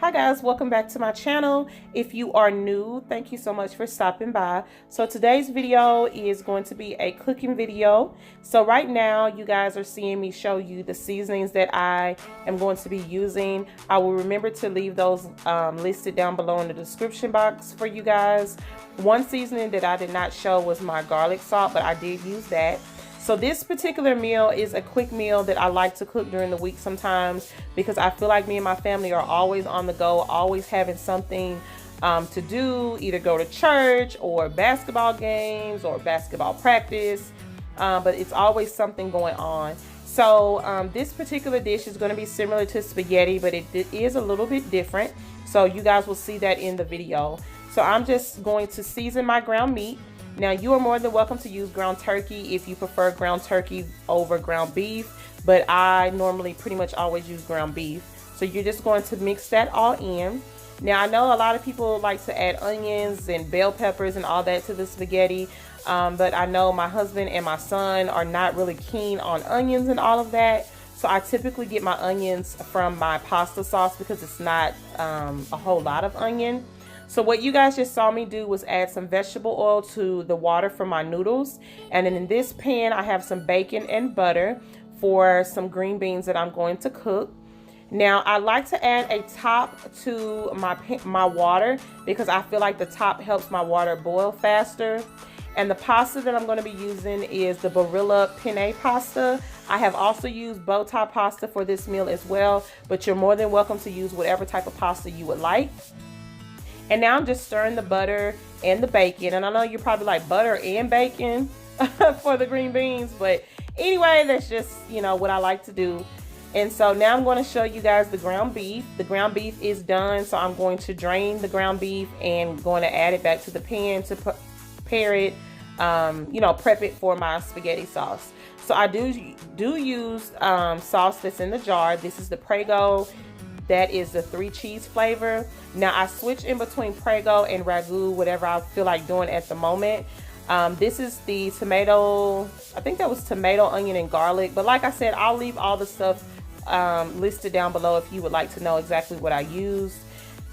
Hi guys, welcome back to my channel. If you are new, thank you so much for stopping by. So today's video is going to be a cooking video. So right now you guys are seeing me show you the seasonings that I am going to be using. I will remember to leave those listed down below in the description box for you guys. One seasoning that I did not show was my garlic salt, but I did use that. So this particular meal is a quick meal that I like to cook during the week sometimes because I feel like me and my family are always on the go, always having something to do, either go to church or basketball games or basketball practice, but it's always something going on. So this particular dish is going to be similar to spaghetti, but it is a little bit different. So you guys will see that in the video. So I'm just going to season my ground meat. Now, you are more than welcome to use ground turkey if you prefer ground turkey over ground beef, but I normally pretty much always use ground beef. So you're just going to mix that all in. Now, I know a lot of people like to add onions and bell peppers and all that to the spaghetti, but I know my husband and my son are not really keen on onions and all of that. So I typically get my onions from my pasta sauce because it's not a whole lot of onion. So what you guys just saw me do was add some vegetable oil to the water for my noodles. And then in this pan, I have some bacon and butter for some green beans that I'm going to cook. Now, I like to add a top to my water because I feel like the top helps my water boil faster. And the pasta that I'm going to be using is the Barilla Penne pasta. I have also used bow tie pasta for this meal as well, but you're more than welcome to use whatever type of pasta you would like. And now I'm just stirring the butter and the bacon. And I know you're probably like, butter and bacon for the green beans. But anyway, that's just, you know, what I like to do. And so now I'm going to show you guys the ground beef. The ground beef is done. So I'm going to drain the ground beef and going to add it back to the pan to prepare it, you know, prep it for my spaghetti sauce. So I do use sauce that's in the jar. This is the Prego. That is the 3 cheese flavor. Now I switch in between Prego and Ragu, whatever I feel like doing at the moment. This is the tomato, I think that was tomato, onion, and garlic. But like I said, I'll leave all the stuff listed down below if you would like to know exactly what I used.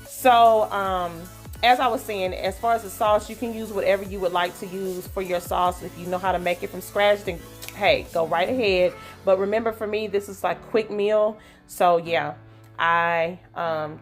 So as I was saying, as far as the sauce, you can use whatever you would like to use for your sauce. If you know how to make it from scratch, then hey, go right ahead. But remember, for me, this is like a quick meal. So yeah. I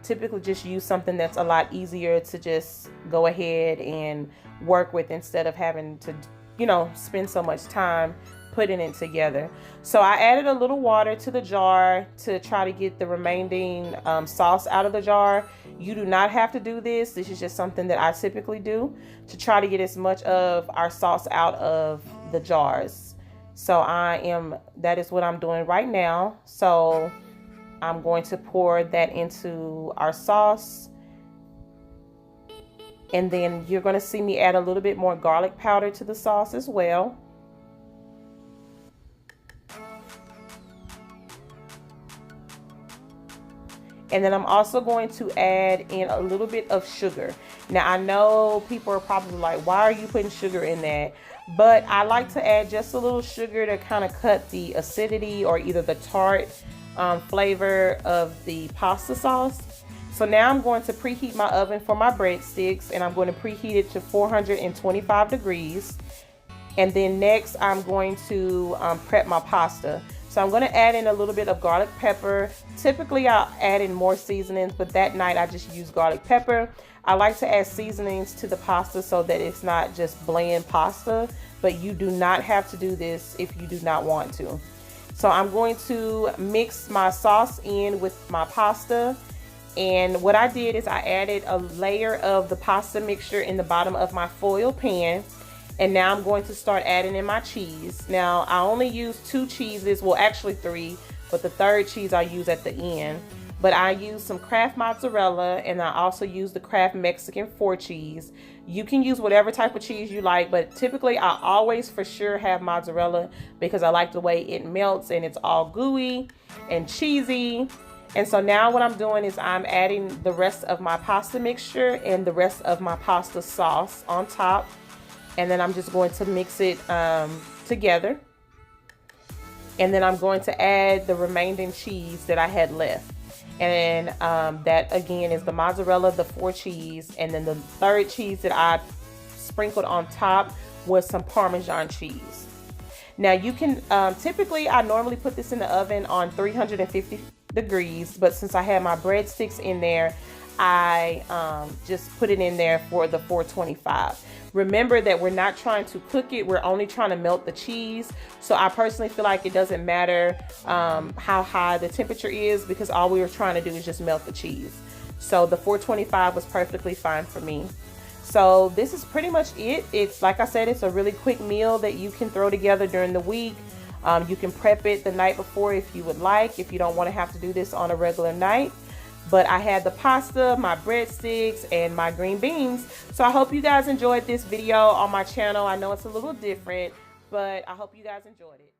typically just use something that's a lot easier to just go ahead and work with instead of having to, you know, spend so much time putting it together. So I added a little water to the jar to try to get the remaining sauce out of the jar. You do not have to do this. This is just something that I typically do to try to get as much of our sauce out of the jars. So that is what I'm doing right now. So I'm going to pour that into our sauce. And then you're going to see me add a little bit more garlic powder to the sauce as well. And then I'm also going to add in a little bit of sugar. Now I know people are probably like, why are you putting sugar in that? But I like to add just a little sugar to kind of cut the acidity or either the tart flavor of the pasta sauce. So now I'm going to preheat my oven for my breadsticks, and I'm going to preheat it to 425 degrees. And then next I'm going to prep my pasta. So I'm going to add in a little bit of garlic pepper. Typically I'll add in more seasonings, but that night I just use garlic pepper. I like to add seasonings to the pasta so that it's not just bland pasta, but you do not have to do this if you do not want to. So I'm going to mix my sauce in with my pasta. And what I did is I added a layer of the pasta mixture in the bottom of my foil pan. And now I'm going to start adding in my cheese. Now I only use 2 cheeses, well actually 3, but the 3rd cheese I use at the end. But I use some Kraft Mozzarella, and I also use the Kraft Mexican 4 cheese. You can use whatever type of cheese you like, but typically I always for sure have mozzarella because I like the way it melts and it's all gooey and cheesy. And so now what I'm doing is I'm adding the rest of my pasta mixture and the rest of my pasta sauce on top. And then I'm just going to mix it together. And then I'm going to add the remaining cheese that I had left. And that again is the mozzarella, the 4 cheese, and then the third cheese that I sprinkled on top was some Parmesan cheese. Now you can, typically I normally put this in the oven on 350 degrees, but since I had my breadsticks in there, I just put it in there for the 425. Remember that we're not trying to cook it, we're only trying to melt the cheese. So I personally feel like it doesn't matter how high the temperature is, because all we were trying to do is just melt the cheese. So the 425 was perfectly fine for me. So this is pretty much it. It's, like I said, it's a really quick meal that you can throw together during the week. You can prep it the night before if you would like, if you don't want to have to do this on a regular night. But I had the pasta, my breadsticks, and my green beans. So I hope you guys enjoyed this video on my channel. I know it's a little different, but I hope you guys enjoyed it.